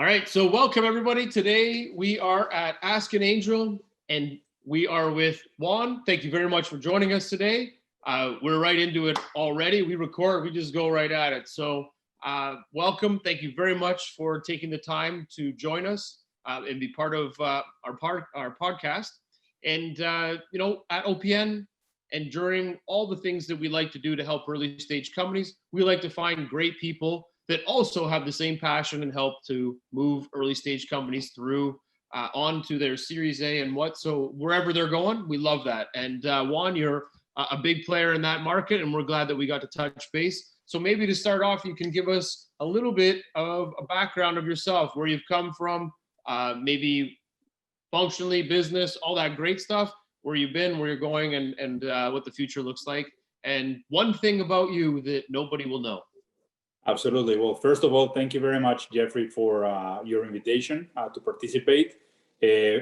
All right, so welcome everybody. Today we are at Ask an Angel and we are with Juan. Thank you very much for joining us today. We're right into it already. We record, we just go right at it. So welcome. Thank you very much for taking the time to join us and be part of our podcast. And, at OPN and during all the things that we like to do to help early stage companies, we like to find great people that also have the same passion and help to move early stage companies through onto their Series A and what. So wherever they're going, we love that. And Juan, you're a big player in that market, and we're glad that we got to touch base. So maybe to start off, you can give us a little bit of a background of yourself, where you've come from, maybe functionally, business, all that great stuff, where you've been, where you're going, and what the future looks like. And one thing about you that nobody will know. Absolutely. Well, first of all, thank you very much, Jeffrey, for your invitation to participate.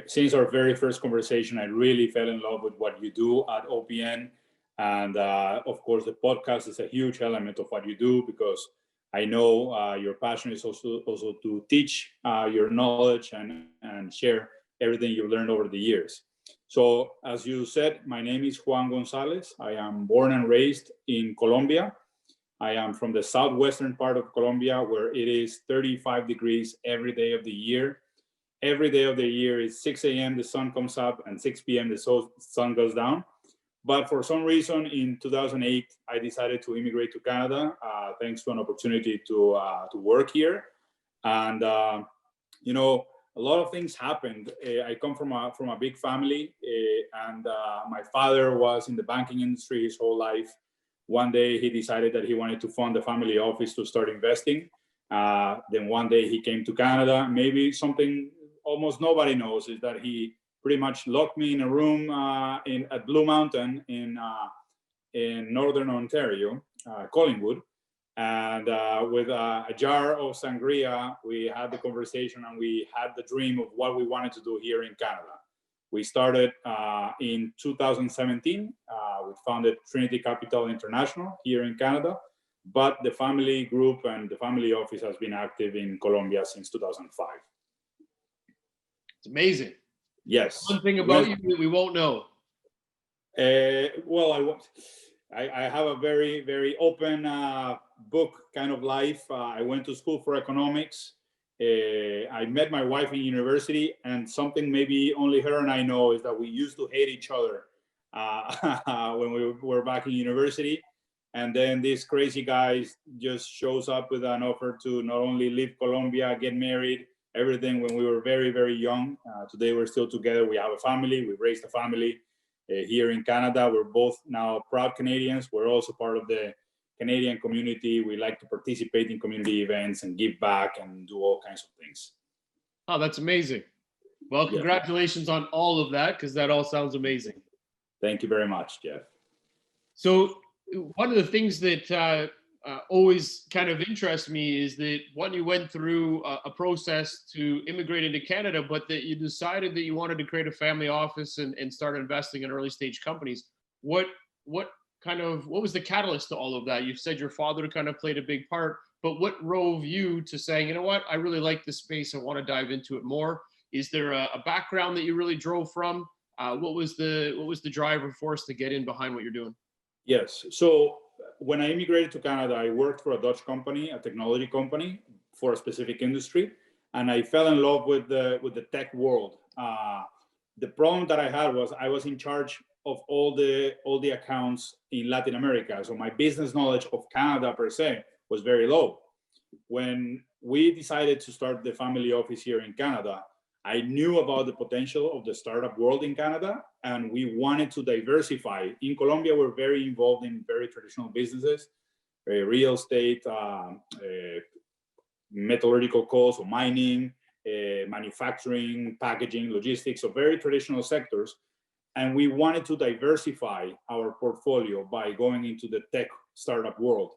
Since our very first conversation, I really fell in love with what you do at OPN. And of course, the podcast is a huge element of what you do, because I know your passion is also to teach your knowledge and share everything you've learned over the years. So as you said, my name is Juan Gonzalez. I am born and raised in Colombia. I am from the southwestern part of Colombia, where it is 35 degrees every day of the year. Every day of the year is 6 a.m. the sun comes up, and 6 p.m. the sun goes down. But for some reason, in 2008, I decided to immigrate to Canada, thanks to an opportunity to work here. And a lot of things happened. I come from a big family, and my father was in the banking industry his whole life. One day he decided that he wanted to fund the family office to start investing. Then one day he came to Canada. Maybe something almost nobody knows is that he pretty much locked me in a room at Blue Mountain in Northern Ontario, Collingwood. And with a jar of sangria, we had the conversation and we had the dream of what we wanted to do here in Canada. We started in 2017. We founded Trinity Capital International here in Canada, but the family group and the family office has been active in Colombia since 2005. It's amazing. Yes. One thing about you that we won't know. Well, I have a very, very open book kind of life. I went to school for economics. I met my wife in university, and something maybe only her and I know is that we used to hate each other when we were back in university. And then this crazy guy just shows up with an offer to not only leave Colombia, get married, everything when we were very, very young. Today we're still together. We have a family. We've raised a family here in Canada. We're both now proud Canadians. We're also part of the Canadian community. We like to participate in community events and give back and do all kinds of things. Oh, that's amazing. Well, congratulations on all of that, because that all sounds amazing. Thank you very much, Jeff. So one of the things that always kind of interests me is that when you went through a process to immigrate into Canada, but that you decided that you wanted to create a family office and start investing in early stage companies. What was the catalyst to all of that? You've said your father kind of played a big part, but what drove you to saying, you know what, I really like this space, I want to dive into it more? Is there a background that you really drove from? What was the driver force to get in behind what you're doing? Yes. So when I immigrated to Canada, I worked for a Dutch company, a technology company for a specific industry, and I fell in love with the tech world. The problem that I had was I was in charge of all the accounts in Latin America. So my business knowledge of Canada per se was very low. When we decided to start the family office here in Canada, I knew about the potential of the startup world in Canada, and we wanted to diversify. In Colombia, we're very involved in very traditional businesses, real estate, metallurgical coal, so mining, manufacturing, packaging, logistics, so very traditional sectors. And we wanted to diversify our portfolio by going into the tech startup world.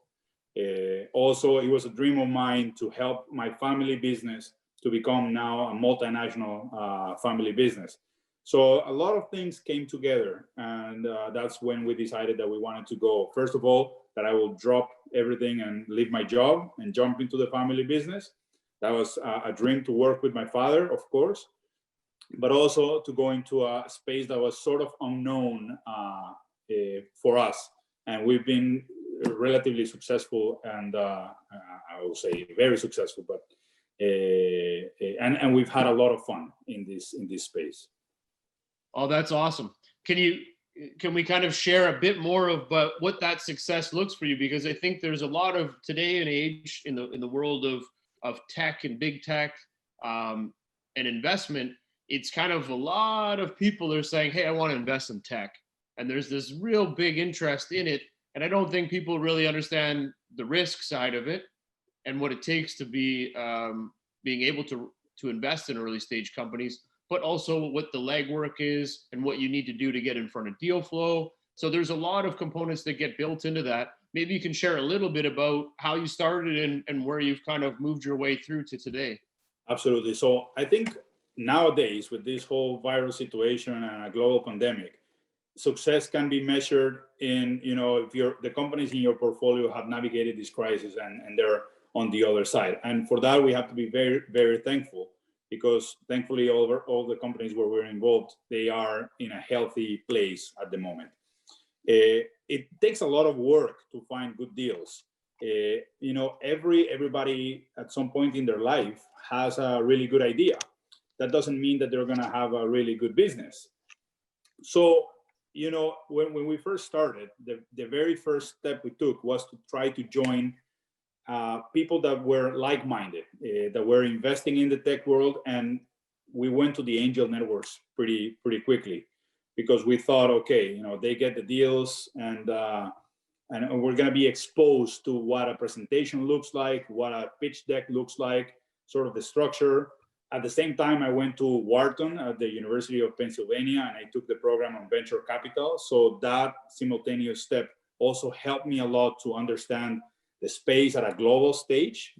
Also, it was a dream of mine to help my family business to become now a multinational family business. So a lot of things came together, and that's when we decided that we wanted to go. First of all, that I will drop everything and leave my job and jump into the family business. That was a dream to work with my father, of course, but also to go into a space that was sort of unknown for us. And we've been relatively successful, and I will say very successful, but and we've had a lot of fun in this space. Oh, that's awesome. Can we kind of share a bit more of what that success looks for you? Because I think there's a lot of today and age in the world of tech and big tech and investment. It's kind of a lot of people are saying, hey, I want to invest in tech. And there's this real big interest in it. And I don't think people really understand the risk side of it and what it takes to be being able to invest in early stage companies, but also what the legwork is and what you need to do to get in front of deal flow. So there's a lot of components that get built into that. Maybe you can share a little bit about how you started and where you've kind of moved your way through to today. Absolutely. So I think nowadays with this whole viral situation and a global pandemic, success can be measured in, if the companies in your portfolio have navigated this crisis and they're on the other side. And for that, we have to be very, very thankful, because thankfully all the companies where we're involved, they are in a healthy place at the moment. It takes a lot of work to find good deals. Everybody at some point in their life has a really good idea. That doesn't mean that they're gonna have a really good business. So, when we first started, the very first step we took was to try to join people that were like-minded, that were investing in the tech world, and we went to the angel networks pretty quickly, because we thought, okay, they get the deals, and we're going to be exposed to what a presentation looks like, what a pitch deck looks like, sort of the structure. At the same time, I went to Wharton at the University of Pennsylvania, and I took the program on venture capital. So that simultaneous step also helped me a lot to understand the space at a global stage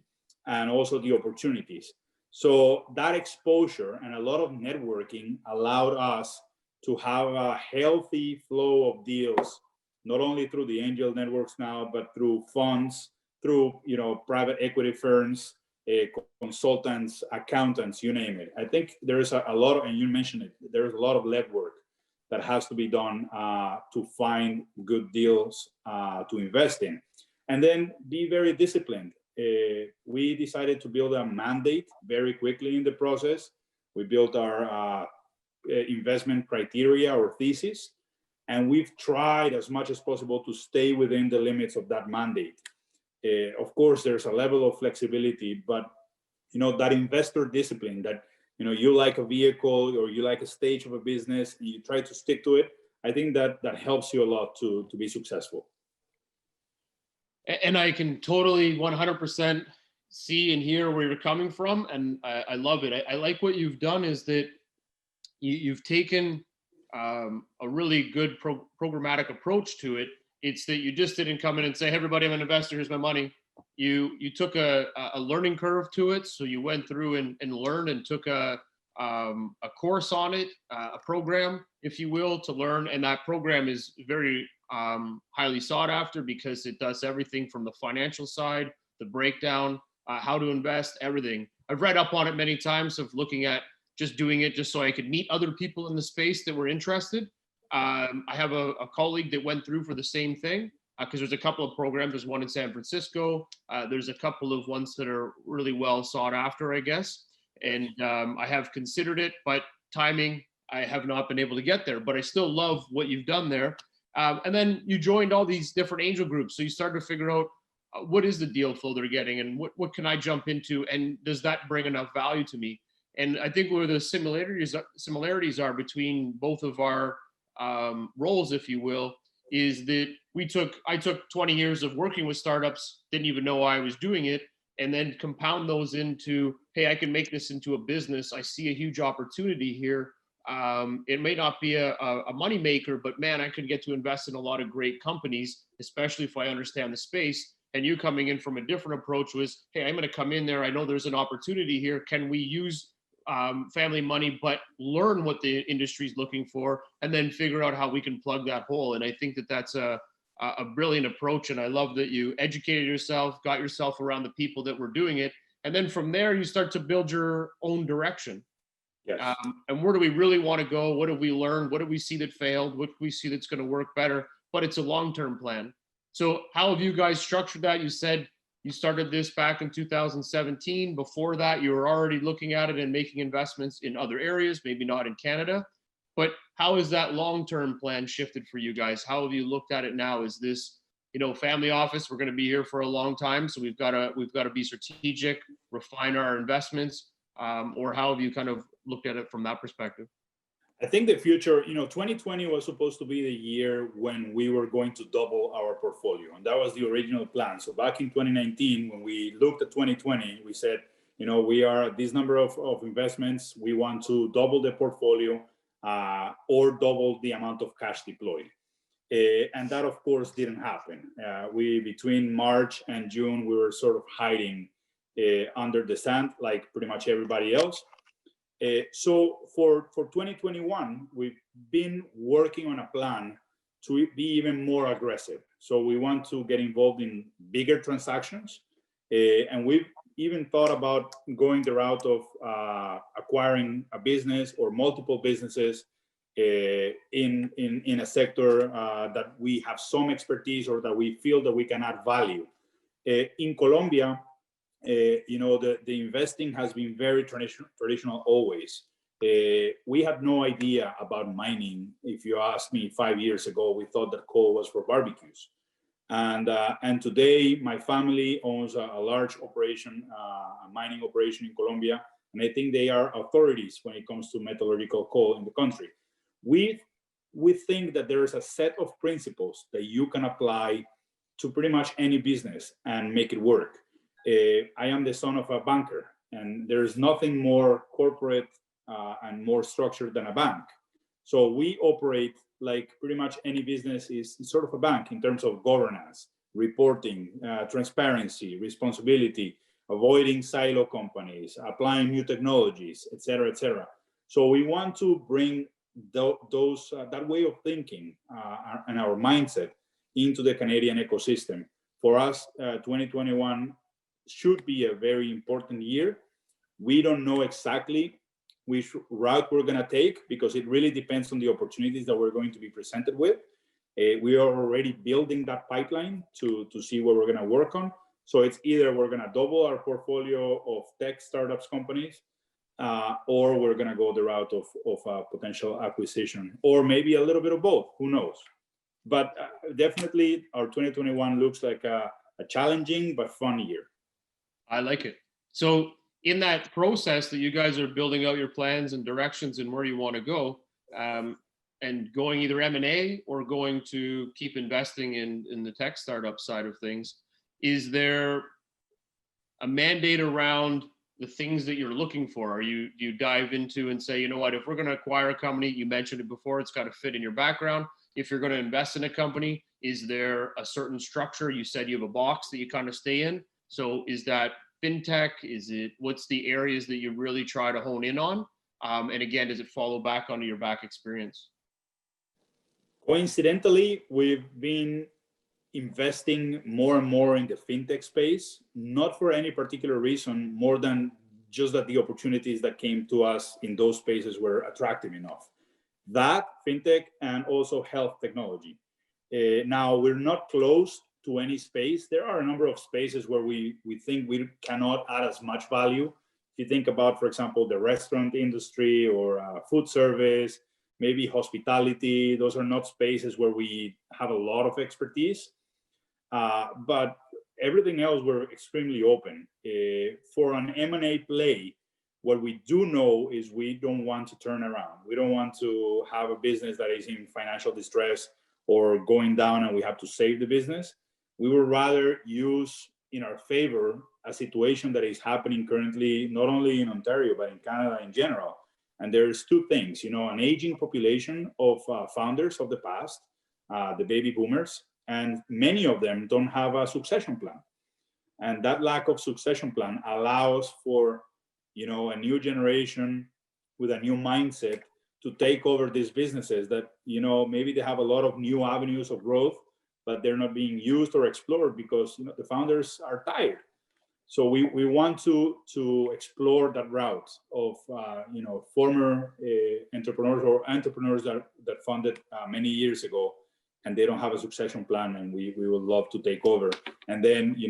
and also the opportunities. So that exposure and a lot of networking allowed us to have a healthy flow of deals, not only through the angel networks now, but through funds, through private equity firms, consultants, accountants, you name it. I think there is a lot of, and you mentioned it, there's a lot of legwork that has to be done to find good deals to invest in. And then be very disciplined. We decided to build a mandate very quickly in the process. We built our investment criteria or thesis, and we've tried as much as possible to stay within the limits of that mandate. Of course, there's a level of flexibility, but that investor discipline, that you like a vehicle or you like a stage of a business and you try to stick to it, I think that helps you a lot to be successful. And I can totally 100% see and hear where you're coming from, and I love it. I like what you've done is that you've taken a really good programmatic approach to it. It's that you just didn't come in and say, hey, everybody, I'm an investor, here's my money. You took a learning curve to it. So you went through and learned and took a course on it, a program, if you will, to learn. And that program is very highly sought after, because it does everything from the financial side, the breakdown, how to invest, everything. I've read up on it many times, of looking at just doing it just so I could meet other people in the space that were interested. I have a colleague that went through for the same thing, because there's a couple of programs. There's one in San Francisco. There's a couple of ones that are really well sought after, I guess. And I have considered it, but timing, I have not been able to get there. But I still love what you've done there. And then you joined all these different angel groups. So you started to figure out what is the deal flow they're getting, and what can I jump into, and does that bring enough value to me? And I think where the similarities are between both of our roles, if you will, is that I took 20 years of working with startups, didn't even know I was doing it, and then compound those into, hey, I can make this into a business. I see a huge opportunity here. It may not be a money maker, but man, I could get to invest in a lot of great companies, especially if I understand the space. And you coming in from a different approach was, hey, I'm going to come in there. I know there's an opportunity here. Can we use family money, but learn what the industry is looking for, and then figure out how we can plug that hole? And I think that that's a brilliant approach. And I love that you educated yourself, got yourself around the people that were doing it, And then from there, you start to build your own direction. Yes. And where do we really want to go? What have we learned? What do we see that failed? What do we see that's going to work better? But it's a long-term plan. So how have you guys structured that? You said you started this back in 2017. Before that, you were already looking at it and making investments in other areas, maybe not in Canada. But how has that long-term plan shifted for you guys? How have you looked at it now? Is this, family office? We're going to be here for a long time, so we've got to be strategic, refine our investments, or how have you kind of looked at it from that perspective? I think the future, 2020 was supposed to be the year when we were going to double our portfolio. And that was the original plan. So back in 2019, when we looked at 2020, we said, we are this number of investments. We want to double the portfolio or double the amount of cash deployed. And that, of course, didn't happen. Between March and June, we were sort of hiding under the sand like pretty much everybody else. So for 2021, we've been working on a plan to be even more aggressive. So we want to get involved in bigger transactions. And we've even thought about going the route of acquiring a business or multiple businesses in a sector that we have some expertise or that we feel that we can add value. In Colombia, the investing has been very traditional always. We had no idea about mining. If you asked me 5 years ago, we thought that coal was for barbecues. And today, my family owns a large operation, a mining operation in Colombia, and I think they are authorities when it comes to metallurgical coal in the country. We think that there is a set of principles that you can apply to pretty much any business and make it work. I am the son of a banker, and there's nothing more corporate and more structured than a bank. So we operate like pretty much any business is sort of a bank in terms of governance, reporting, transparency, responsibility, avoiding silo companies, applying new technologies, et cetera, et cetera. So we want to bring that way of thinking and our mindset into the Canadian ecosystem. For us, 2021 should be a very important year. We don't know exactly which route we're going to take because it really depends on the opportunities that we're going to be presented with. We are already building that pipeline to see what we're going to work on. So it's either we're going to double our portfolio of tech startups companies, or we're going to go the route of a potential acquisition, or maybe a little bit of both. Who knows? But definitely our 2021 looks like a challenging but fun year. I like it. So in that process that you guys are building out your plans and directions and where you want to go, and going either M&A or going to keep investing in the tech startup side of things, is there a mandate around the things that you're looking for? Are you dive into and say, you know what, if we're going to acquire a company, you mentioned it before, it's got to fit in your background. If you're going to invest in a company, is there a certain structure? You said you have a box that you kind of stay in. So is that fintech? What's the areas that you really try to hone in on? And again, does it follow back onto your back experience? Coincidentally, we've been investing more and more in the fintech space, not for any particular reason, more than just that the opportunities that came to us in those spaces were attractive enough. That, fintech, and also health technology. Now, we're not close to any space. There are a number of spaces where we think we cannot add as much value. If you think about, for example, the restaurant industry or food service, maybe hospitality, those are not spaces where we have a lot of expertise. But everything else, we're extremely open. For an M&A play, what we do know is we don't want to turn around. We don't want to have a business that is in financial distress or going down and we have to save the business. We would rather use in our favor a situation that is happening currently, not only in Ontario, but in Canada in general. And there's two things, an aging population of founders of the past, the baby boomers, and many of them don't have a succession plan. And that lack of succession plan allows for, a new generation with a new mindset to take over these businesses that, maybe they have a lot of new avenues of growth, but they're not being used or explored because, the founders are tired. So we want to explore that route of former entrepreneurs or entrepreneurs that funded many years ago, and they don't have a succession plan, and we would love to take over. And then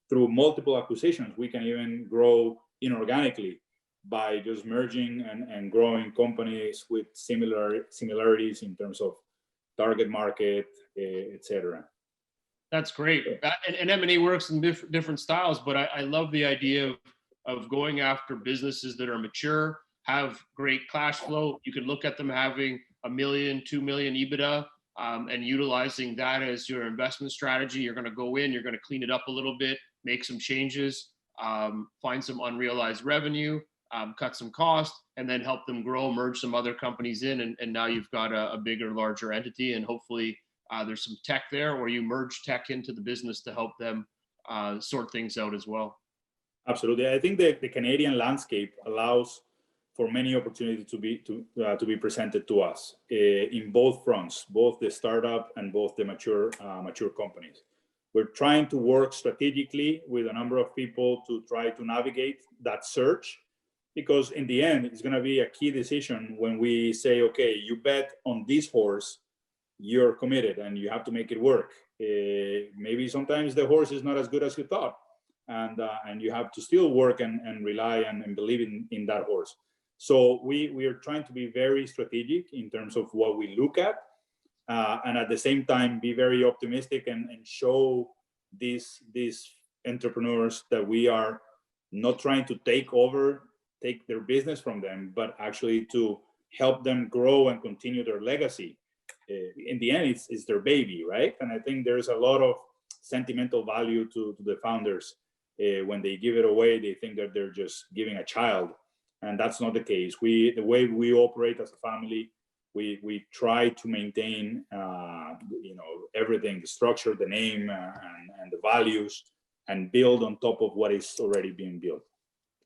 through multiple acquisitions, we can even grow inorganically by just merging and growing companies with similarities in terms of target market, etc. That's great. And M&A works in different styles, but I love the idea of going after businesses that are mature, have great cash flow. You can look at them having $1 million, $2 million EBITDA, and utilizing that as your investment strategy. You're going to go in, you're going to clean it up a little bit, make some changes, find some unrealized revenue, cut some cost, and then help them grow, merge some other companies in, and now you've got a bigger, larger entity, and hopefully there's some tech there, or you merge tech into the business to help them sort things out as well. Absolutely. I think the Canadian landscape allows for many opportunities to be presented to us in both fronts, both the startup and both the mature companies. We're trying to work strategically with a number of people to try to navigate that search, because in the end, it's going to be a key decision when we say, okay, you bet on this horse, you're committed and you have to make it work. Maybe sometimes the horse is not as good as you thought, and you have to still work and rely and believe in that horse. So we are trying to be very strategic in terms of what we look at, and at the same time be very optimistic and show these entrepreneurs that we are not trying to take their business from them, but actually to help them grow and continue their legacy. In the end, it's their baby, right? And I think there's a lot of sentimental value to the founders. When they give it away, they think that they're just giving a child, and that's not the case. The way we operate as a family, we try to maintain, everything, the structure, the name, and the values, and build on top of what is already being built.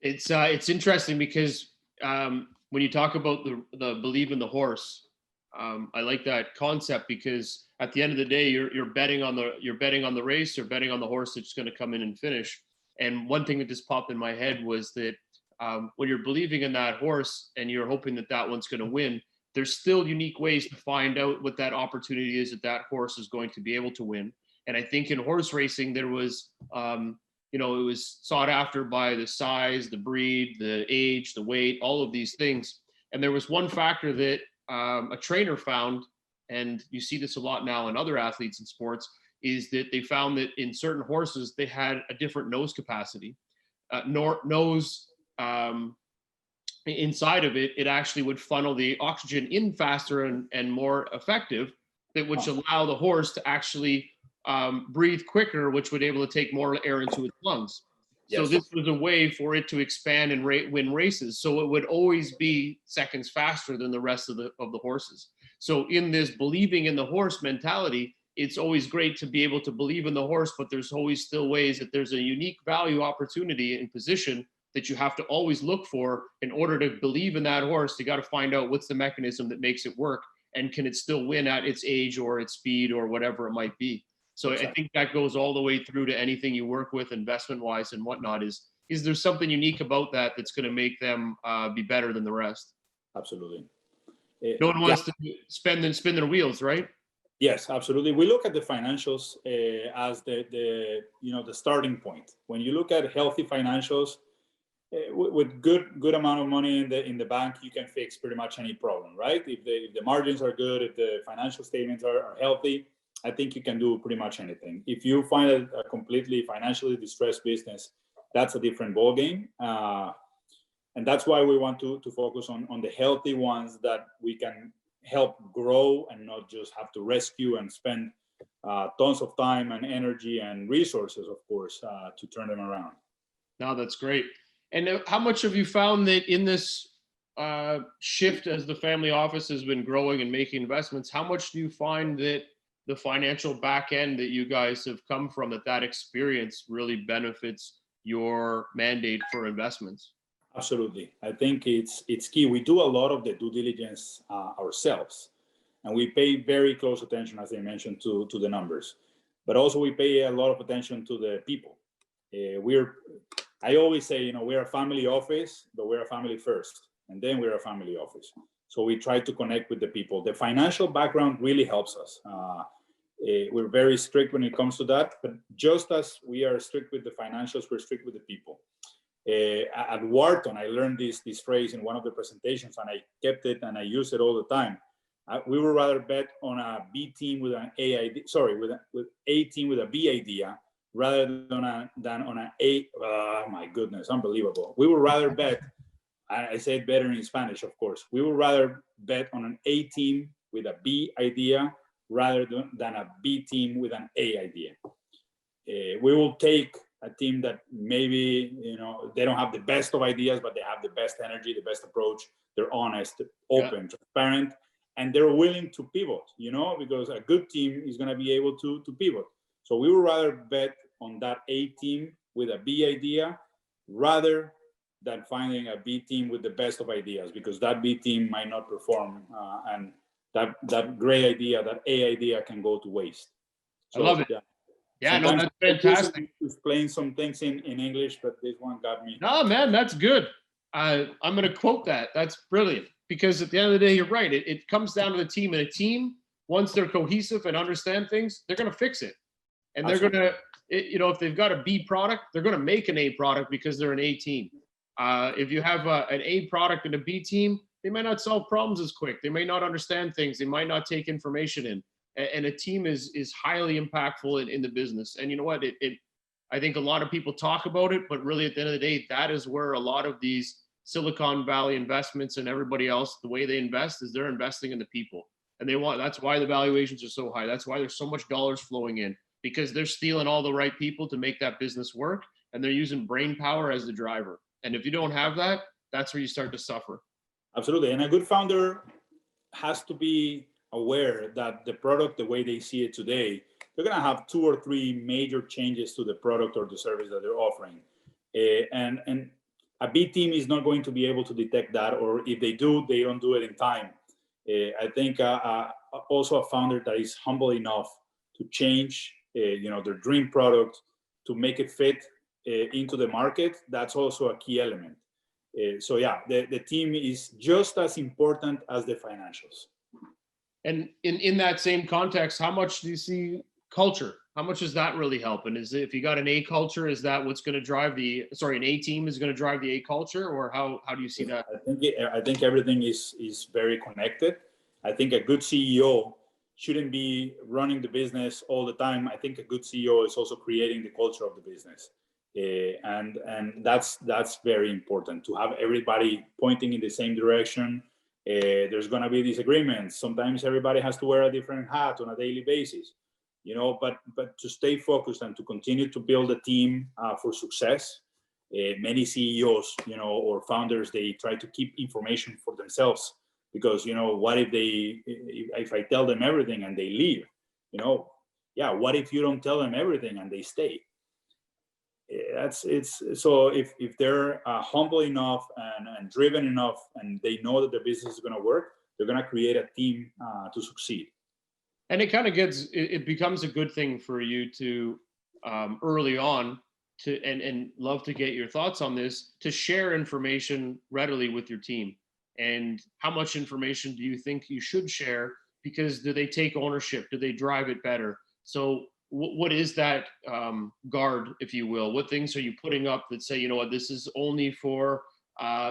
It's interesting because when you talk about the believe in the horse, I like that concept, because at the end of the day, you're betting on the race, you're betting on the horse that's going to come in and finish. And one thing that just popped in my head was that when you're believing in that horse and you're hoping that one's going to win, there's still unique ways to find out what that opportunity is that horse is going to be able to win. And I think in horse racing, there was, it was sought after by the size, the breed, the age, the weight, all of these things. And there was one factor that a trainer found, and you see this a lot now in other athletes in sports, is that they found that in certain horses, they had a different nose capacity. Nose, inside of it actually would funnel the oxygen in faster and more effective, which allow the horse to actually breathe quicker, which would be able to take more air into its lungs. Yes. So this was a way for it to expand and win races. So it would always be seconds faster than the rest of the horses. So in this believing in the horse mentality, it's always great to be able to believe in the horse, but there's always still ways that there's a unique value opportunity in position that you have to always look for in order to believe in that horse. You got to find out what's the mechanism that makes it work, and can it still win at its age or its speed or whatever it might be. So exactly. I think that goes all the way through to anything you work with investment wise and whatnot. Is there something unique about that that's going to make them be better than the rest? Absolutely. No one wants to spin their wheels, right? Yes, absolutely. We look at the financials as the starting point. When you look at healthy financials, with good amount of money in the bank, you can fix pretty much any problem, right? If the margins are good, if the financial statements are healthy, I think you can do pretty much anything. If you find a completely financially distressed business, that's a different ballgame. And that's why we want to focus on the healthy ones that we can help grow and not just have to rescue and spend tons of time and energy and resources, of course, to turn them around. No, that's great. And how much have you found that in this shift as the family office has been growing and making investments, how much do you find that the financial back end that you guys have come from, that experience really benefits your mandate for investments? Absolutely. I think it's key. We do a lot of the due diligence ourselves, and we pay very close attention, as I mentioned, to the numbers, but also we pay a lot of attention to the people. I always say, we're a family office, but we're a family first, and then we're a family office. So we try to connect with the people. The financial background really helps us. We're very strict when it comes to that, but just as we are strict with the financials, we're strict with the people. At Wharton, I learned this phrase in one of the presentations, and I kept it and I use it all the time. We would rather bet on a B team with an A idea, with A team with a B idea, rather than on an A. Oh my goodness, unbelievable. We would rather bet. I say it better in Spanish, of course. We would rather bet on an A team with a B idea rather than a B team with an A idea. We will take a team that maybe, they don't have the best of ideas, but they have the best energy, the best approach. They're honest, open, transparent, and they're willing to pivot, because a good team is going to be able to pivot. So we would rather bet on that A team with a B idea rather than finding a B team with the best of ideas, because that B team might not perform, and that great idea, that A idea, can go to waste. So, I love it. Yeah, no, that's fantastic. Explain some things in English, but this one got me. No, man, that's good. I'm going to quote that. That's brilliant, because at the end of the day, you're right. It comes down to the team, and a team, once they're cohesive and understand things, they're going to fix it. And they're going to, if they've got a B product, they're going to make an A product because they're an A team. If you have an A product and a B team, they might not solve problems as quick. They may not understand things. They might not take information in. And a team is highly impactful in the business. And you know what? I think a lot of people talk about it, but really at the end of the day, that is where a lot of these Silicon Valley investments and everybody else, the way they invest is they're investing in the people. And that's why the valuations are so high. That's why there's so much dollars flowing in, because they're stealing all the right people to make that business work. And they're using brain power as the driver. And if you don't have that, that's where you start to suffer. Absolutely. And a good founder has to be aware that the product, the way they see it today, they're going to have 2 or 3 major changes to the product or the service that they're offering. And a B team is not going to be able to detect that, or if they do, they don't do it in time. I think also a founder that is humble enough to change, their dream product to make it fit into the market, that's also a key element. So yeah, the team is just as important as the financials. And in that same context, how much do you see culture? How much does that really help? And if you got an A culture, is that what's going to drive an A team is going to drive the A culture, or how do you see that? I think everything is very connected. I think a good CEO shouldn't be running the business all the time. I think a good CEO is also creating the culture of the business. And that's very important, to have everybody pointing in the same direction. There's going to be disagreements. Sometimes everybody has to wear a different hat on a daily basis, but to stay focused and to continue to build a team for success. Many CEOs, or founders, they try to keep information for themselves, because, what if I tell them everything and they leave? What if you don't tell them everything and they stay? So if they're humble enough and driven enough, and they know that the business is going to work, they're going to create a team to succeed. And it becomes a good thing for you to early on and love to get your thoughts on this, to share information readily with your team. And how much information do you think you should share? Because do they take ownership? Do they drive it better? So what is that guard, if you will? What things are you putting up that say, this is only for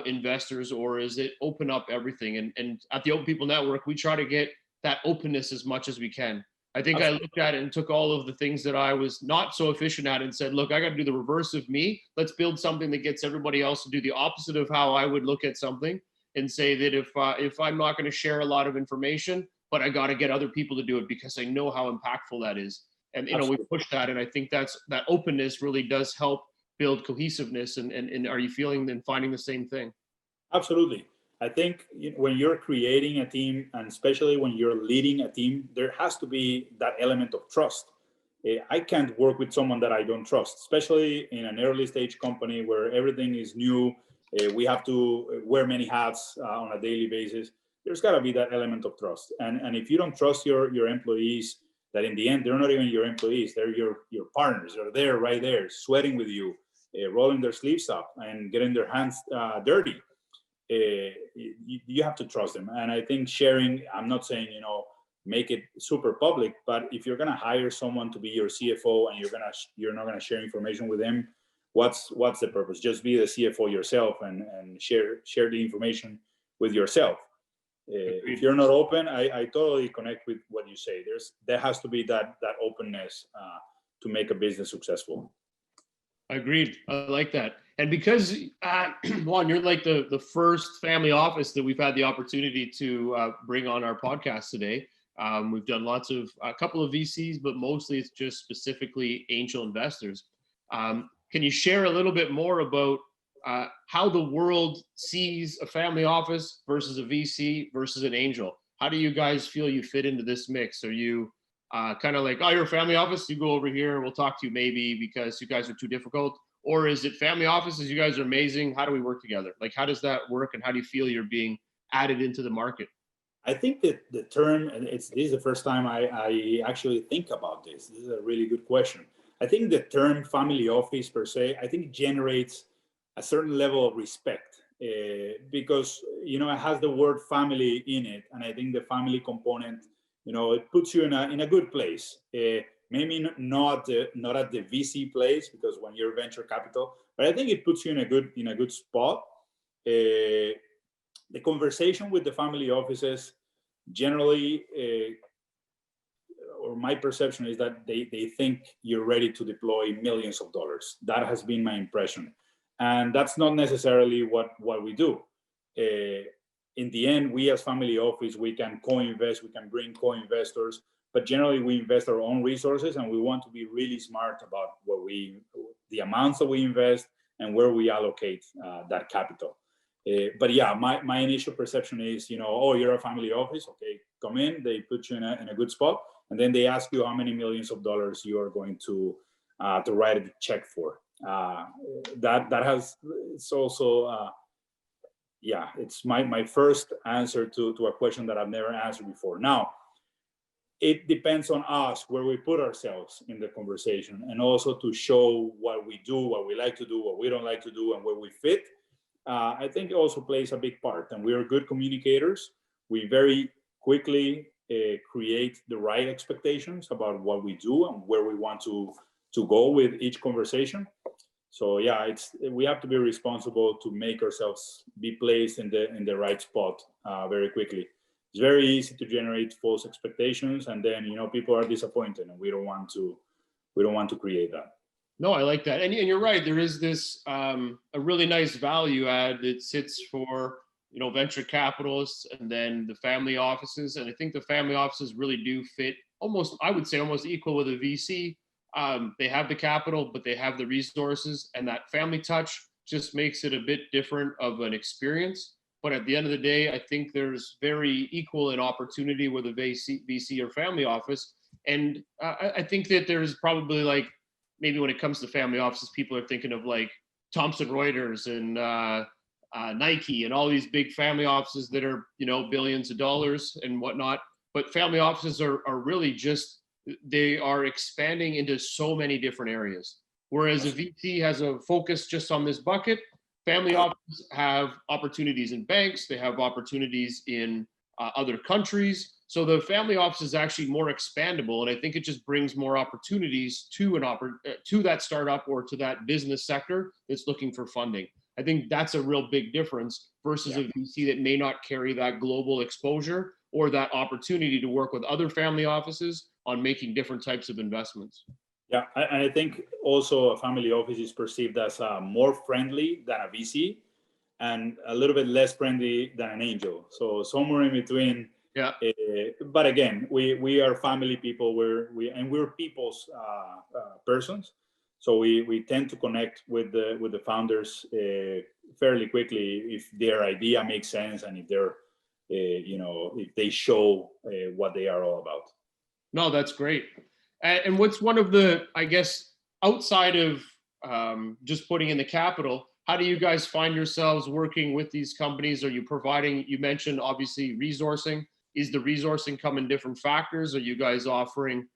investors, or is it open up everything? And at the Open People Network, we try to get that openness as much as we can. I think Absolutely. I looked at it and took all of the things that I was not so efficient at and said, look, I got to do the reverse of me. Let's build something that gets everybody else to do the opposite of how I would look at something, and say that if I'm not going to share a lot of information, but I got to get other people to do it because I know how impactful that is. And, we push that. And I think that openness really does help build cohesiveness. And are you feeling and finding the same thing? Absolutely. I think when you're creating a team, and especially when you're leading a team, there has to be that element of trust. I can't work with someone that I don't trust, especially in an early stage company where everything is new. We have to wear many hats on a daily basis. There's got to be that element of trust. And if you don't trust your employees, that in the end, they're not even your employees, they're your partners. They're there, right there, sweating with you, rolling their sleeves up and getting their hands dirty. You have to trust them. And I think sharing, I'm not saying, make it super public, but if you're going to hire someone to be your CFO and you're not going to share information with them, what's the purpose? Just be the CFO yourself and share the information with yourself. If you're not open, I totally connect with what you say. There has to be that openness to make a business successful. Agreed. I like that. And because Juan, you're like the first family office that we've had the opportunity to bring on our podcast today. We've done a couple of VCs, but mostly it's just specifically angel investors. Can you share a little bit more about how the world sees a family office versus a VC versus an angel? How do you guys feel you fit into this mix? Are you kind of like, oh, you're a family office, you go over here, we'll talk to you maybe because you guys are too difficult? Or is it family offices, you guys are amazing, how do we work together? Like, how does that work and how do you feel you're being added into the market? I think that the term, and this is the first time I actually think about this. This is a really good question. I think the term family office per se, I think generates a certain level of respect because, it has the word family in it. And I think the family component, it puts you in a good place. Maybe not at the VC place, because when you're venture capital, but I think it puts you in a good spot. The conversation with the family offices generally, or my perception is that they think you're ready to deploy millions of dollars. That has been my impression. And that's not necessarily what we do. In the end, we as family office, we can co-invest, we can bring co-investors, but generally we invest our own resources and we want to be really smart about the amounts that we invest and where we allocate that capital. But yeah, my initial perception is, oh, you're a family office. Okay, come in, they put you in a good spot. And then they ask you how many millions of dollars you are going to write a check for. It's also, it's my first answer to a question that I've never answered before. Now, it depends on us where we put ourselves in the conversation, and also to show what we do, what we like to do, what we don't like to do, and where we fit. I think it also plays a big part, and we are good communicators. We very quickly create the right expectations about what we do and where we want to go with each conversation. So yeah, we have to be responsible to make ourselves be placed in the right spot very quickly. It's very easy to generate false expectations, and then people are disappointed, and we don't want to create that. No, I like that, and you're right. There is this a really nice value add that sits for venture capitalists and then the family offices, and I think the family offices really do fit almost equal with a VC. They have the capital, but they have the resources, and that family touch just makes it a bit different of an experience. But at the end of the day, I think there's very equal an opportunity with a VC or family office. And I think that there's probably like, maybe when it comes to family offices, people are thinking of like Thomson Reuters and Nike and all these big family offices that are, billions of dollars and whatnot. But family offices are really just, they are expanding into so many different areas. Whereas a VC has a focus just on this bucket, family offices have opportunities in banks, they have opportunities in other countries. So the family office is actually more expandable, and I think it just brings more opportunities to that startup or to that business sector that's looking for funding. I think that's a real big difference versus a VC that may not carry that global exposure or that opportunity to work with other family offices on making different types of investments. Yeah, and I think also a family office is perceived as more friendly than a VC and a little bit less friendly than an angel. So somewhere in between. Yeah. But again, we are family people. We're people's persons. So we tend to connect with the founders fairly quickly if their idea makes sense and if they're if they show what they are all about. No, that's great. And what's one of the, I guess, outside of just putting in the capital, how do you guys find yourselves working with these companies? Are you providing, you mentioned obviously resourcing. Is the resourcing come in different factors? Are you guys offering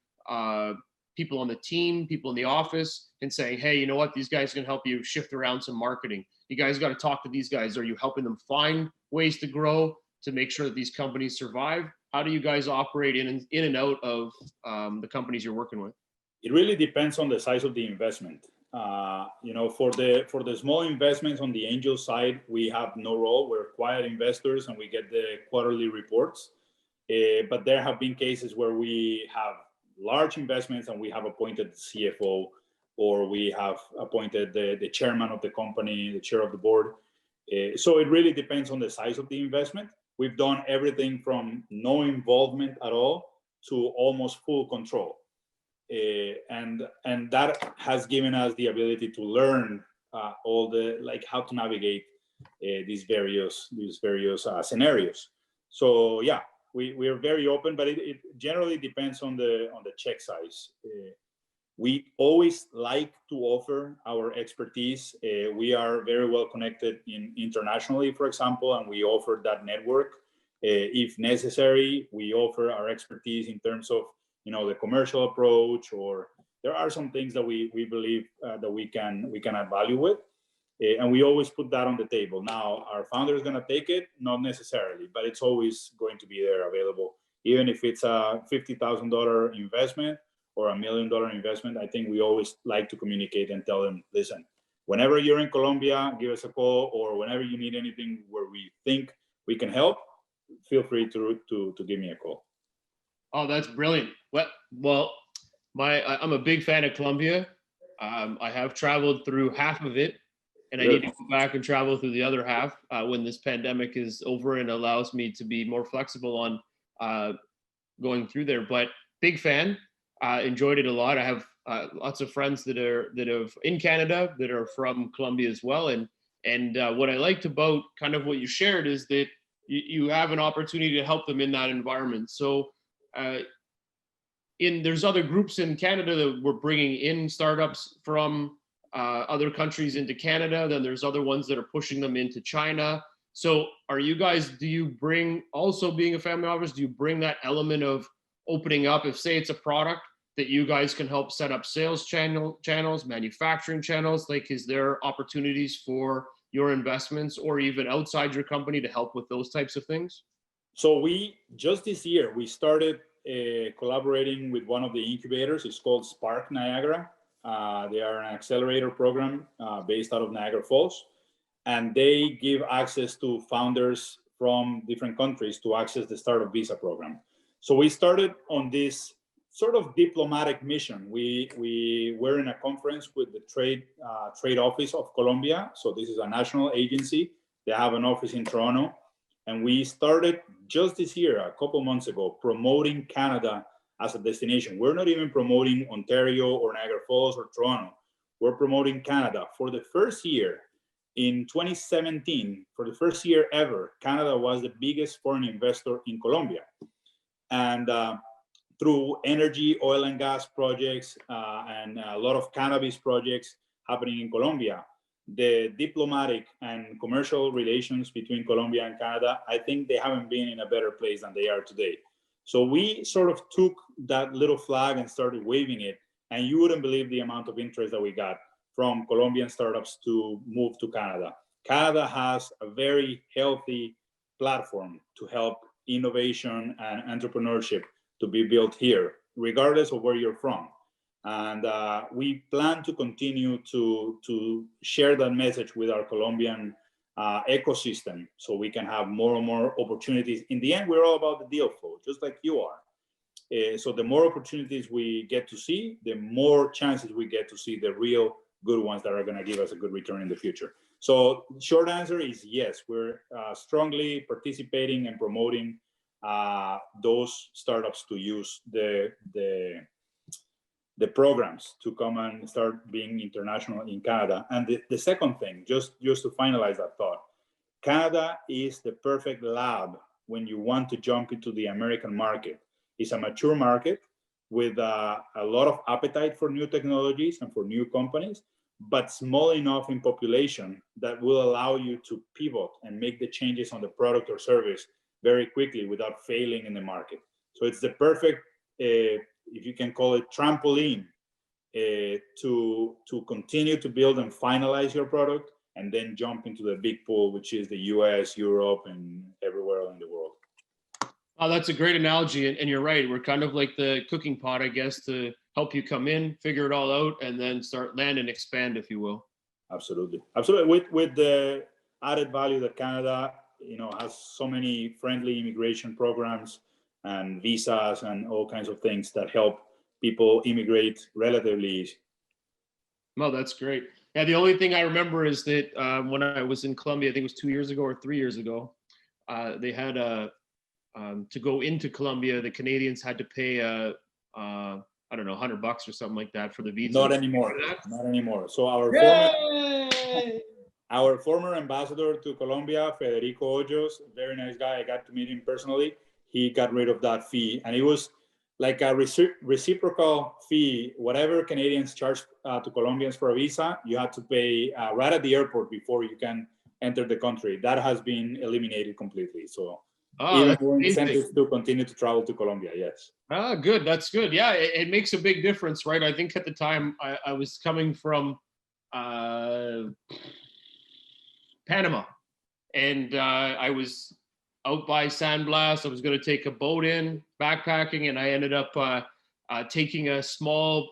people on the team, people in the office, and saying, hey, you know what, these guys can help you shift around some marketing. You guys got to talk to these guys. Are you helping them find ways to grow, to make sure that these companies survive? How do you guys operate in and out of the companies you're working with? It really depends on the size of the investment. For the small investments on the angel side, we have no role. We're quiet investors and we get the quarterly reports. But there have been cases where we have large investments and we have appointed the CFO, or we have appointed the chairman of the company, the chair of the board. So it really depends on the size of the investment. We've done everything from no involvement at all to almost full control. And that has given us the ability to learn all the, like, how to navigate these various scenarios. So yeah, we are very open, but it generally depends on the check size. We always like to offer our expertise. We are very well connected internationally, for example, and we offer that network. If necessary, we offer our expertise in terms of the commercial approach, or there are some things that we believe that we can add value with, and we always put that on the table. Now, our founder is going to take it, not necessarily, but it's always going to be there available, even if it's a $50,000 investment or $1 million investment. I think we always like to communicate and tell them, listen, whenever you're in Colombia, give us a call, or whenever you need anything where we think we can help, feel free to give me a call. Oh, that's brilliant. Well, I'm a big fan of Colombia. I have traveled through half of it, and I need to go back and travel through the other half when this pandemic is over and allows me to be more flexible on going through there. But big fan, enjoyed it a lot. I have lots of friends that are in Canada that are from Colombia as well. And what I liked about kind of what you shared is that you have an opportunity to help them in that environment. So there's other groups in Canada that we're bringing in startups from other countries into Canada. Then there's other ones that are pushing them into China. So do you bring, also being a family office, do you bring that element of opening up? If say it's a product that you guys can help set up sales channels, manufacturing channels, like is there opportunities for your investments or even outside your company to help with those types of things? So just this year, we started collaborating with one of the incubators. It's called Spark Niagara. They are an accelerator program based out of Niagara Falls, and they give access to founders from different countries to access the Startup Visa program. So we started on this sort of diplomatic mission. We were in a conference with the Trade Office of Colombia. So this is a national agency. They have an office in Toronto. And we started just this year, a couple months ago, promoting Canada as a destination. We're not even promoting Ontario or Niagara Falls or Toronto. We're promoting Canada. For the first year, in 2017, for the first year ever, Canada was the biggest foreign investor in Colombia. And through energy, oil and gas projects, and a lot of cannabis projects happening in Colombia, the diplomatic and commercial relations between Colombia and Canada, I think they haven't been in a better place than they are today. So we sort of took that little flag and started waving it, and you wouldn't believe the amount of interest that we got from Colombian startups to move to Canada. Canada has a very healthy platform to help innovation and entrepreneurship to be built here, regardless of where you're from. And we plan to continue to share that message with our Colombian ecosystem so we can have more and more opportunities. In the end, we're all about the deal flow, just like you are. So the more opportunities we get to see, the more chances we get to see the real good ones that are going to give us a good return in the future. So short answer is yes, we're strongly participating and promoting those startups to use the programs to come and start being international in Canada. And the second thing, just to finalize that thought, Canada is the perfect lab when you want to jump into the American market. It's a mature market with a lot of appetite for new technologies and for new companies, but small enough in population that will allow you to pivot and make the changes on the product or service very quickly without failing in the market. So it's the perfect if you can call it, trampoline to continue to build and finalize your product, and then jump into the big pool, which is the US, Europe, and everywhere in the world. Oh, that's a great analogy. And you're right. We're kind of like the cooking pot, I guess, to help you come in, figure it all out, and then start land and expand, if you will. Absolutely. Absolutely. With the added value that Canada, has so many friendly immigration programs and visas and all kinds of things that help people immigrate relatively easy. Well, that's great. Yeah, the only thing I remember is that when I was in Colombia, I think it was 2 years ago or 3 years ago, they had to go into Colombia, the Canadians had to pay I don't know, $100 or something like that for the visa. Not anymore. Not anymore. So our former ambassador to Colombia, Federico Hoyos, very nice guy. I got to meet him personally. He got rid of that fee, and it was like a reciprocal fee. Whatever Canadians charge to Colombians for a visa, you have to pay right at the airport before you can enter the country. That has been eliminated completely. So even more incentives to continue to travel to Colombia. Yes. Good. That's good. Yeah, it makes a big difference, right? I think at the time I was coming from Panama, and I was out by San Blas. I was going to take a boat in backpacking, and I ended up taking a small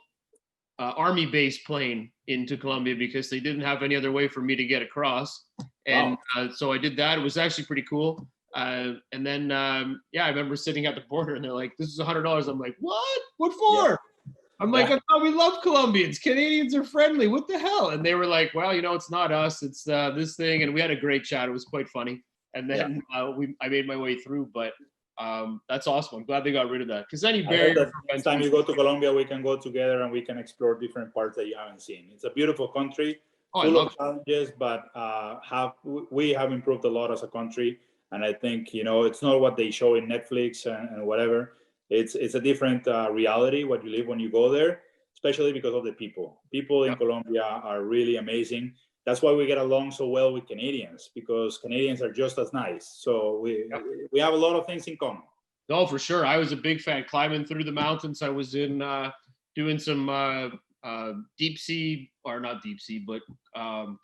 army base plane into Colombia because they didn't have any other way for me to get across. And so I did that. It was actually pretty cool. And then, I remember sitting at the border and they're like, this is $100. I'm like, what? What for? Yeah. I'm like, I thought we love Colombians. Canadians are friendly. What the hell? And they were like, well, it's not us. It's this thing. And we had a great chat. It was quite funny. And then I made my way through, but that's awesome. I'm glad they got rid of that. Because then you barrier. Next time you go to Colombia, we can go together and we can explore different parts that you haven't seen. It's a beautiful country, full of challenges, but we have improved a lot as a country. And I think, it's not what they show in Netflix and whatever. It's a different reality, what you live when you go there, especially because of the people. People in Colombia are really amazing. That's why we get along so well with Canadians, because Canadians are just as nice. So we have a lot of things in common. No, for sure. I was a big fan climbing through the mountains. I was in doing some deep sea, or not deep sea, but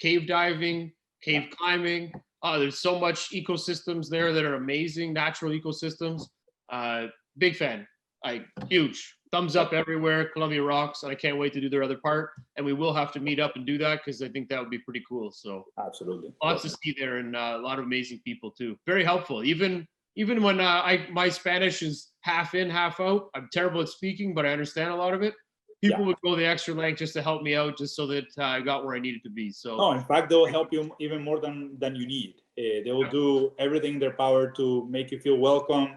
cave diving, cave climbing. There's so much ecosystems there that are amazing, natural ecosystems. Big fan. Huge. Thumbs up everywhere. Colombia rocks, and I can't wait to do their other part. And we will have to meet up and do that because I think that would be pretty cool. So absolutely, lots to see there, and a lot of amazing people too. Very helpful. Even when my Spanish is half in, half out. I'm terrible at speaking, but I understand a lot of it. People would go the extra length just to help me out, just so that I got where I needed to be. So no, in fact, they will help you even more than you need. They will do everything in their power to make you feel welcome.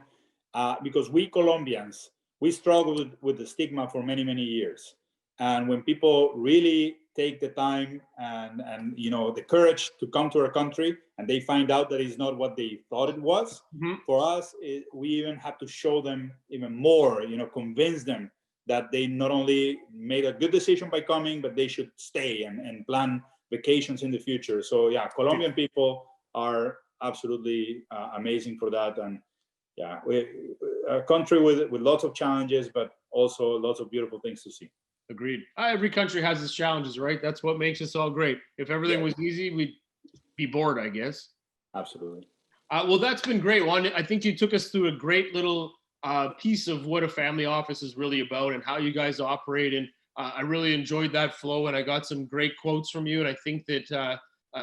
Because we Colombians, we struggled with the stigma for many, many years. And when people really take the time and the courage to come to our country, and they find out that it's not what they thought it was, for us, we even have to show them even more, convince them that they not only made a good decision by coming, but they should stay and plan vacations in the future. So yeah, Colombian people are absolutely amazing for that. And yeah, we're a country with lots of challenges, but also lots of beautiful things to see. Agreed. Every country has its challenges, right? That's what makes us all great. If everything was easy, we'd be bored, I guess. Absolutely. Well, that's been great, Juan. I think you took us through a great little piece of what a family office is really about and how you guys operate. And I really enjoyed that flow, and I got some great quotes from you. And I think that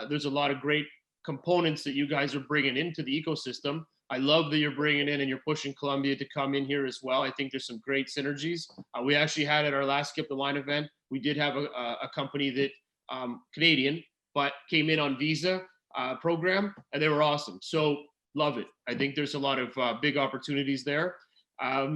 there's a lot of great components that you guys are bringing into the ecosystem. I love that you're bringing in and you're pushing Colombia to come in here as well. I think there's some great synergies. We actually had at our last Skip the Line event, we did have a company that Canadian, but came in on visa program, and they were awesome. So love it. I think there's a lot of big opportunities there.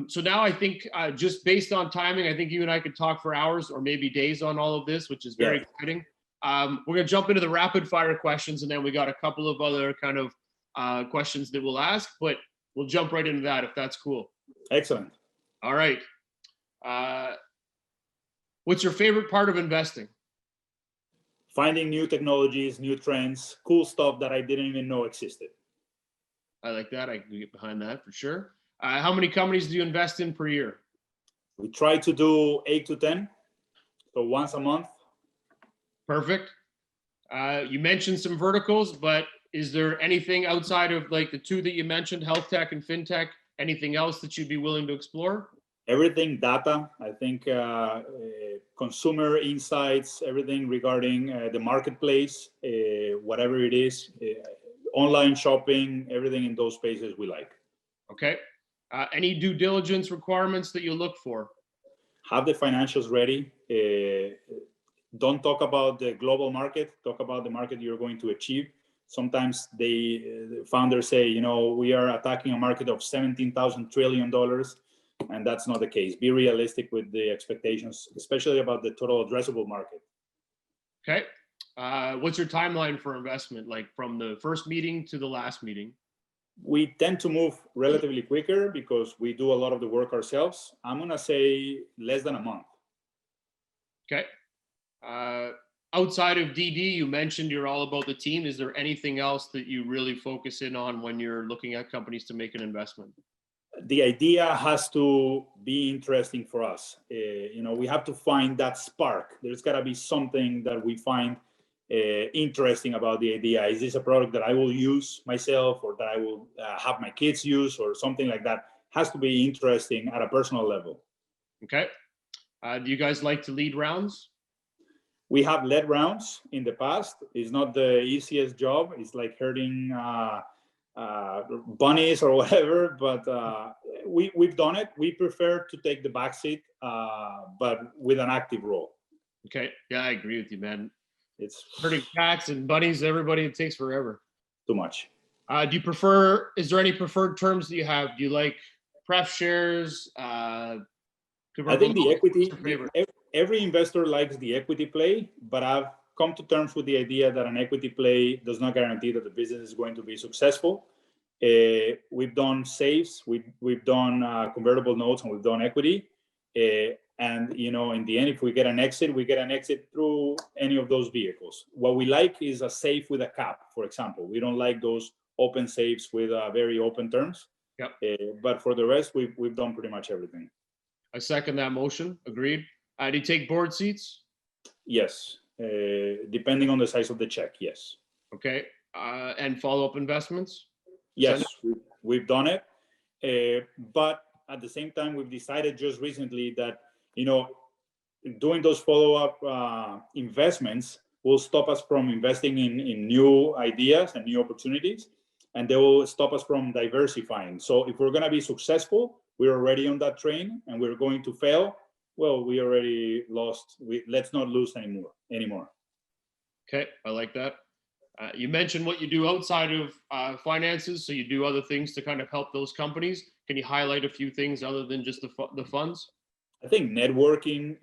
So now I think just based on timing, I think you and I could talk for hours or maybe days on all of this, which is very exciting. We're going to jump into the rapid fire questions, and then we got a couple of other kind of questions that we'll ask, but we'll jump right into that if that's cool. Excellent. All right. What's your favorite part of investing? Finding new technologies, new trends, cool stuff that I didn't even know existed. I like that. I can get behind that for sure. How many companies do you invest in per year? We try to do 8 to 10, so once a month. Perfect. You mentioned some verticals, but is there anything outside of like the two that you mentioned, health tech and fintech, anything else that you'd be willing to explore? Everything data, I think consumer insights, everything regarding the marketplace, whatever it is, online shopping, everything in those spaces we like. Okay. Any due diligence requirements that you look for? Have the financials ready. Don't talk about the global market, talk about the market you're going to achieve. Sometimes the founders say, you know, we are attacking a market of $17,000 trillion, and that's not the case. Be realistic with the expectations, especially about the total addressable market. Okay. What's your timeline for investment, like from the first meeting to the last meeting? We tend to move relatively quicker because we do a lot of the work ourselves. I'm going to say less than a month. Okay. Outside of DD, you mentioned you're all about the team. Is there anything else that you really focus in on when you're looking at companies to make an investment? The idea has to be interesting for us. You know, we have to find that spark. There's got to be something that we find interesting about the idea. Is this a product that I will use myself, or that I will have my kids use, or something like that? Has to be interesting at a personal level. Okay. Do you guys like to lead rounds? We have led rounds in the past. It's not the easiest job. It's like herding bunnies or whatever, but we've done it. We prefer to take the backseat, but with an active role. Okay. Yeah, I agree with you, man. It's Herding cats and bunnies, everybody, it takes forever. too much. Do you prefer, is there any preferred terms that you have? Do you like pref shares? I think the equity, every investor likes the equity play, but I've come to terms with the idea that an equity play does not guarantee that the business is going to be successful. We've done safes, we've done convertible notes, and we've done equity. And you know, in the end, if we get an exit, we get an exit through any of those vehicles. What we like is a safe with a cap, for example. We don't like those open safes with very open terms. Yep. But for the rest, we've done pretty much everything. I second that motion. Agreed. Do you take board seats? Yes. Depending on the size of the check, yes. Okay. And follow-up investments? Yes, we've done it. But at the same time, we've decided just recently that, you know, doing those follow-up investments will stop us from investing in new ideas and new opportunities, and they will stop us from diversifying. So if we're going to be successful, we're already on that train, and we're going to fail, well, we already lost. Let's not lose anymore. Okay, I like that. You mentioned what you do outside of finances, so you do other things to kind of help those companies. Can you highlight a few things other than just the funds? I think networking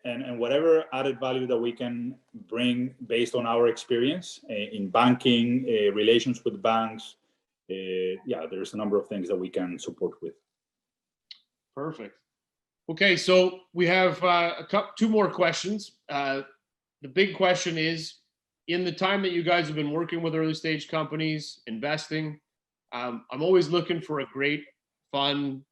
and whatever added value that we can bring based on our experience in banking, relations with banks. Yeah, there's a number of things that we can support with. Perfect. Okay, so we have two more questions. The big question is, in the time that you guys have been working with early stage companies, investing, I'm always looking for a great, fun,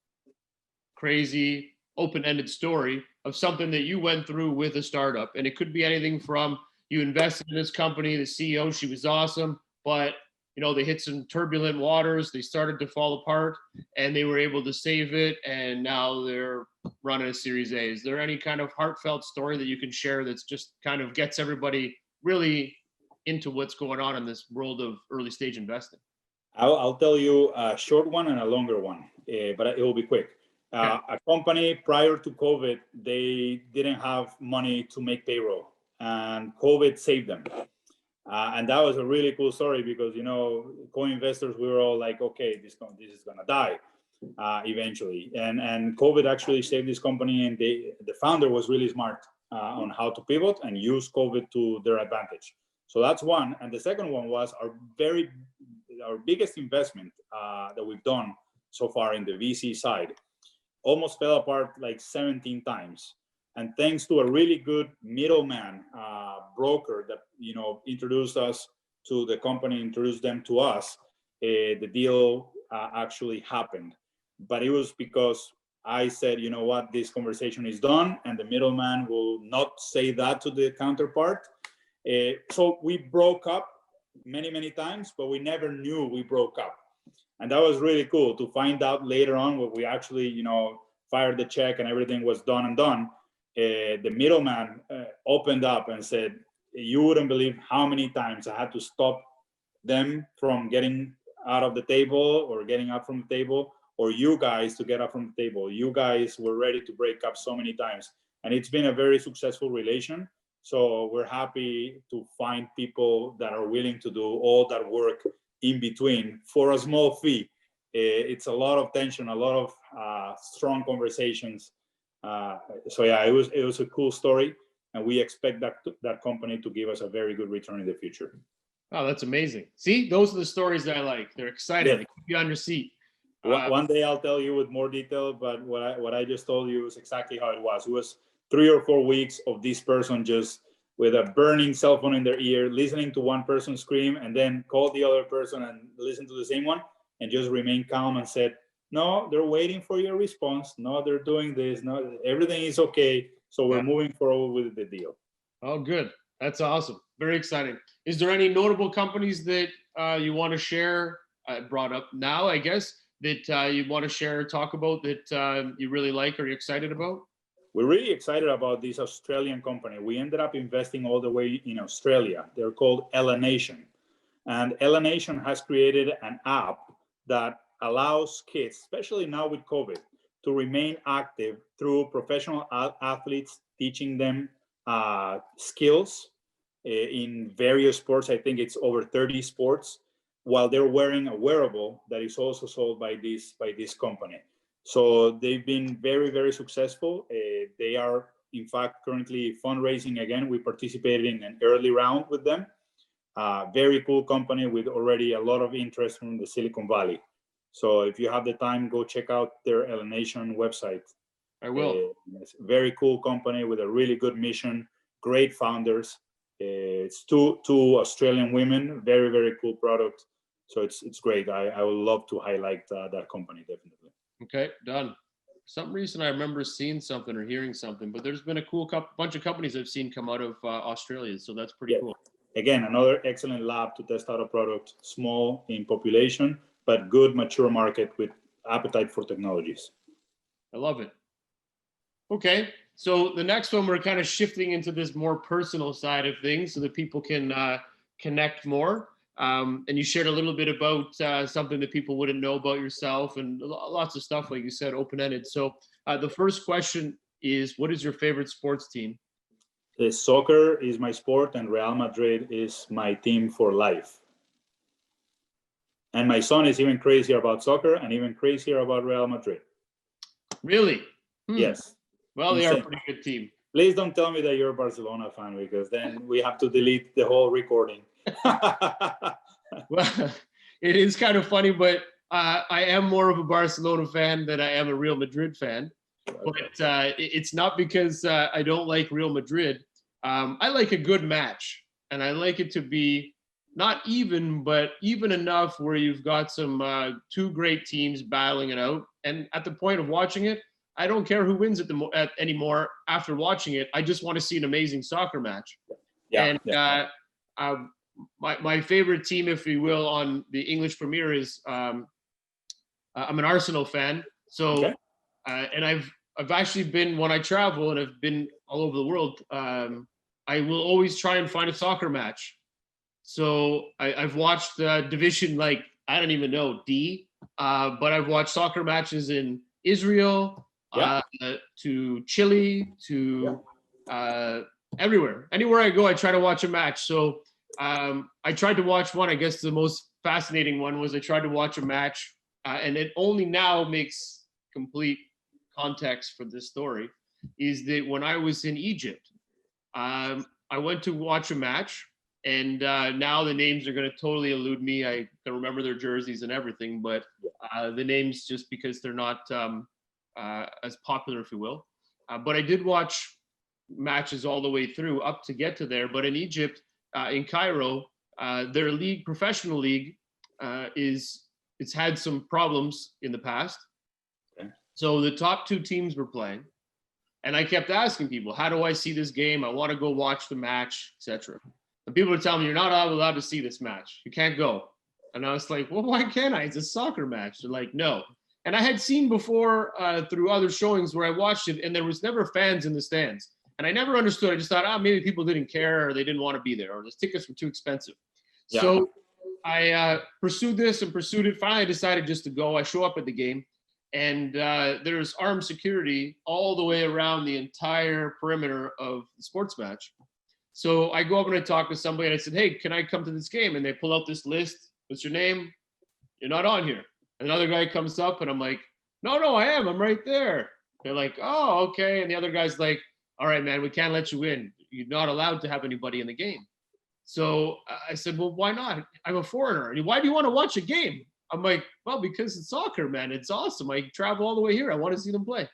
crazy, open-ended story of something that you went through with a startup. And it could be anything from you invested in this company, the CEO, she was awesome, but you know, they hit some turbulent waters, they started to fall apart, and they were able to save it, and now they're running a Series A. Is there any kind of heartfelt story that you can share that's just kind of gets everybody really into what's going on in this world of early stage investing? I'll tell you a short one and a longer one, but it will be quick. Okay. A company prior to COVID, they didn't have money to make payroll, and COVID saved them. And that was a really cool story because, you know, co-investors, we were all like, okay, this is gonna die eventually. And COVID actually saved this company, and the founder was really smart on how to pivot and use COVID to their advantage. So that's one. And the second one was our biggest investment that we've done so far in the VC side. Almost fell apart like 17 times. And thanks to a really good middleman broker that, you know, introduced us to the company, introduced them to us, the deal actually happened. But it was because I said, you know what, this conversation is done, and the middleman will not say that to the counterpart. So we broke up many times, but we never knew we broke up. And that was really cool to find out later on when we actually, fired the check and everything was done and done. The middleman opened up and said, you wouldn't believe how many times I had to stop them from getting out of the table or getting up from the table, or you guys to get up from the table. You guys were ready to break up so many times. And it's been a very successful relation. So we're happy to find people that are willing to do all that work in between for a small fee. It's a lot of tension, a lot of strong conversations. So yeah, it was a cool story, and we expect that company to give us a very good return in the future. Oh, that's amazing. See, those are the stories that I like. They're exciting. Yeah. They keep you on your seat. One day I'll tell you with more detail, but what I just told you is exactly how it was. It was 3 or 4 weeks of this person just with a burning cell phone in their ear, listening to one person scream, and then call the other person and listen to the same one, and just remain calm and said, no, they're waiting for your response. No, they're doing this. No, everything is okay. So we're moving forward with the deal. Oh, good. That's awesome. Very exciting. Is there any notable companies that you want to share, brought up now, I guess, that you want to share or talk about that you really like or you're excited about? We're really excited about this Australian company. We ended up investing all the way in Australia. They're called Nation. And Nation has created an app that allows kids, especially now with COVID, to remain active through professional athletes teaching them skills in various sports. I think it's over 30 sports, while they're wearing a wearable that is also sold by this company. So they've been very successful. They are, in fact, currently fundraising again. We participated in an early round with them. Very cool company with already a lot of interest from the Silicon Valley. So if you have the time, go check out their Nation website. I will. It's a very cool company with a really good mission, great founders. It's two Australian women, very cool product. So it's great. I would love to highlight that company, definitely. Okay, done. For some reason I remember seeing something or hearing something, but there's been a cool bunch of companies I've seen come out of Australia, so that's pretty cool. Again, another excellent lab to test out a product, small in population, but good mature market with appetite for technologies. I love it. Okay, so the next one, we're kind of shifting into this more personal side of things so that people can connect more. And you shared a little bit about something that people wouldn't know about yourself, and lots of stuff, like you said, open-ended. So the first question is, what is your favorite sports team? Soccer is my sport, and Real Madrid is my team for life. And my son is even crazier about soccer and even crazier about Real Madrid. Really? Yes. Well, they are a pretty good team. Please don't tell me that you're a Barcelona fan, because then we have to delete the whole recording. Well, it is kind of funny, but I am more of a Barcelona fan than I am a Real Madrid fan. Okay. But it's not because I don't like Real Madrid. I like a good match, and I like it to be not even, but even enough where you've got some two great teams battling it out. And at the point of watching it, I don't care who wins it anymore. After watching it, I just want to see an amazing soccer match. Yeah. And my favorite team, if you will, on the English Premier is I'm an Arsenal fan. So, okay. And I've actually been, when I travel and I've been all over the world, I will always try and find a soccer match. So I've watched division, like, I don't even know, D, but I've watched soccer matches in Israel, to Chile, to everywhere. Anywhere I go, I try to watch a match. So I tried to watch one. I guess the most fascinating one was I tried to watch a match, and it only now makes complete context for this story, is that when I was in Egypt, I went to watch a match, and now the names are going to totally elude me. I can remember their jerseys and everything, but the names, just because they're not as popular, if you will. But I did watch matches all the way through up to get to there. But in Egypt, in Cairo, their league, professional league, it's had some problems in the past. Okay. So the top two teams were playing, and I kept asking people, how do I see this game? I want to go watch the match, etc. And people were telling me, you're not allowed to see this match. You can't go. And I was like, well, why can't I? It's a soccer match. They're like, no. And I had seen before through other showings where I watched it, and there was never fans in the stands. And I never understood. I just thought, maybe people didn't care, or they didn't want to be there, or the tickets were too expensive. Yeah. So I pursued this and pursued it. Finally, I decided just to go. I show up at the game, and there's armed security all the way around the entire perimeter of the sports match. So I go up and I talk to somebody, and I said, hey, can I come to this game? And they pull out this list. What's your name? You're not on here. Another guy comes up, and I'm like, no, I am. I'm right there. They're like, oh, okay. And the other guy's like, all right, man, we can't let you in. You're not allowed to have anybody in the game. So I said, well, why not? I'm a foreigner. Why do you want to watch a game? I'm like, well, because it's soccer, man. It's awesome. I travel all the way here. I want to see them play.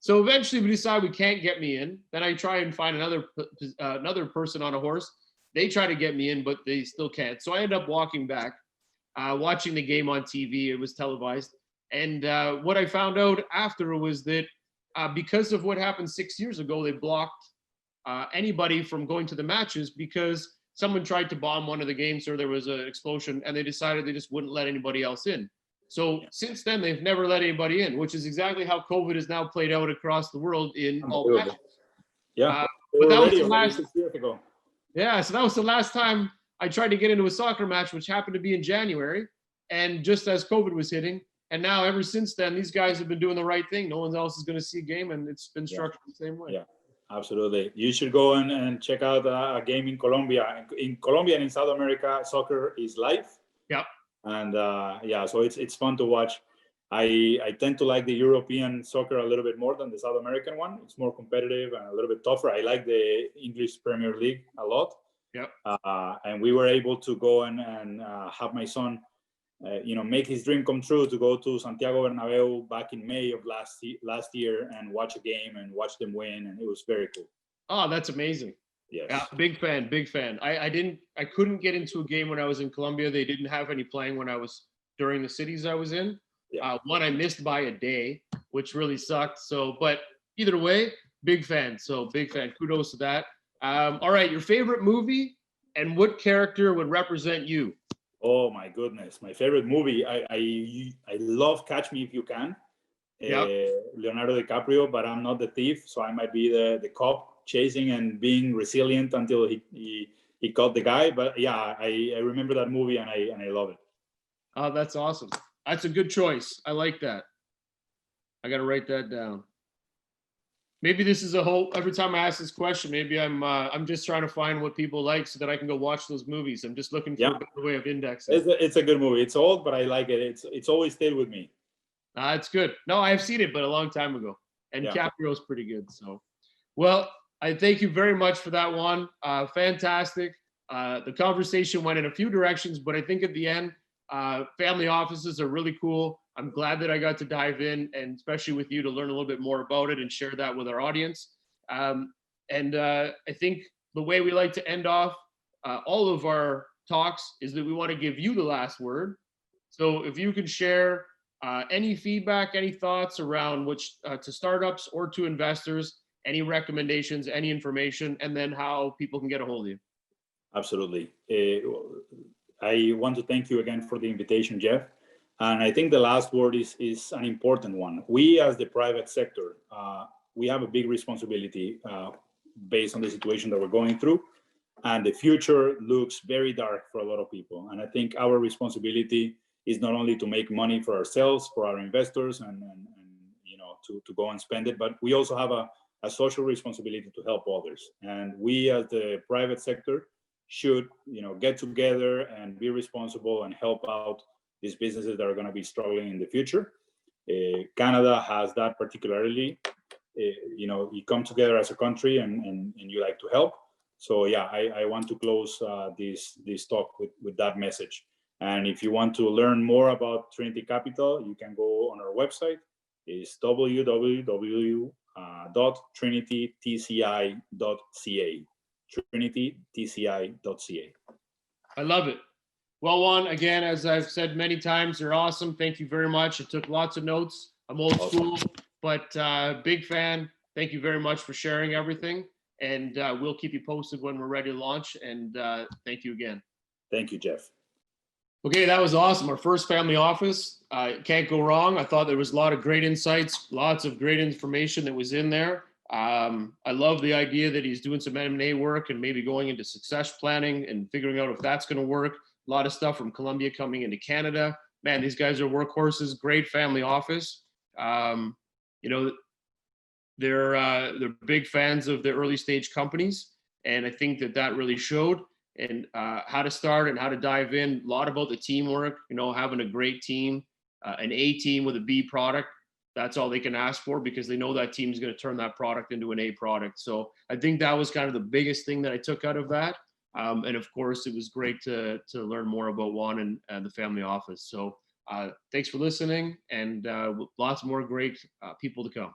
So eventually we decide we can't get me in. Then I try and find another person on a horse. They try to get me in, but they still can't. So I end up walking back, watching the game on TV. It was televised. And what I found out after was that because of what happened 6 years ago, they blocked anybody from going to the matches because someone tried to bomb one of the games or there was an explosion, and they decided they just wouldn't let anybody else in. So since then, they've never let anybody in, which is exactly how COVID is now played out across the world in all matches. Yeah, but that was the last 6 years ago. Yeah, so that was the last time I tried to get into a soccer match, which happened to be in January, and just as COVID was hitting. And now, ever since then, these guys have been doing the right thing. No one else is going to see a game, and it's been structured the same way. Yeah, absolutely. You should go and check out a game in Colombia. In Colombia and in South America, soccer is live. Yeah. And so it's fun to watch. I tend to like the European soccer a little bit more than the South American one. It's more competitive and a little bit tougher. I like the English Premier League a lot. Yeah. And we were able to go and have my son make his dream come true to go to Santiago Bernabeu back in May of last year and watch a game and watch them win, and it was very cool. Oh, that's amazing. Yes. Yeah, big fan. I couldn't get into a game when I was in Colombia. They didn't have any playing when I was during the cities I was in. Yeah. One I missed by a day, which really sucked. So, but either way, big fan. So big fan. Kudos to that. All right, your favorite movie and what character would represent you? Oh my goodness, my favorite movie. I love Catch Me If You Can. Leonardo DiCaprio, but I'm not the thief, so I might be the cop chasing and being resilient until he caught the guy. But yeah, I remember that movie and I love it. Oh, that's awesome. That's a good choice. I like that. I got to write that down. Maybe this is every time I ask this question, maybe I'm just trying to find what people like so that I can go watch those movies. I'm just looking for a better way of indexing. It's a good movie. It's old, but I like it. It's always stayed with me. It's good. No, I've seen it, but a long time ago. And Caprio's pretty good. So, well, I thank you very much for that, Juan. Fantastic. The conversation went in a few directions, but I think at the end, family offices are really cool. I'm glad that I got to dive in, and especially with you to learn a little bit more about it and share that with our audience. I think the way we like to end off all of our talks is that we want to give you the last word. So if you could share any feedback, any thoughts around which to startups or to investors, any recommendations, any information, and then how people can get a hold of you. Absolutely. I want to thank you again for the invitation, Jeff. And I think the last word is an important one. We, as the private sector, we have a big responsibility based on the situation that we're going through. And the future looks very dark for a lot of people. And I think our responsibility is not only to make money for ourselves, for our investors, and to go and spend it, but we also have a social responsibility to help others. And we, as the private sector, should get together and be responsible and help out these businesses that are going to be struggling in the future. Canada has that particularly. You come together as a country and you like to help. So yeah, I want to close this talk with that message. And if you want to learn more about Trinity Capital, you can go on our website. It's www.trinitydurham.ca. trinitydurham.ca. I love it. Well, Juan, again, as I've said many times, you're awesome. Thank you very much. I took lots of notes. I'm old Awesome. school, but big fan. Thank you very much for sharing everything. And we'll keep you posted when we're ready to launch. And thank you again. Thank you, Jeff. Okay, that was awesome. Our first family office. Can't go wrong. I thought there was a lot of great insights, lots of great information that was in there. I love the idea that he's doing some M&A work and maybe going into success planning and figuring out if that's going to work. A lot of stuff from Colombia coming into Canada. Man, these guys are workhorses. Great family office. You know, they're big fans of the early stage companies, and I think that really showed. And how to start and how to dive in. A lot about the teamwork. You know, having a great team, an A team with a B product. That's all they can ask for because they know that team is going to turn that product into an A product. So I think that was kind of the biggest thing that I took out of that. And of course, it was great to learn more about Juan and the family office. So thanks for listening, and lots more great people to come.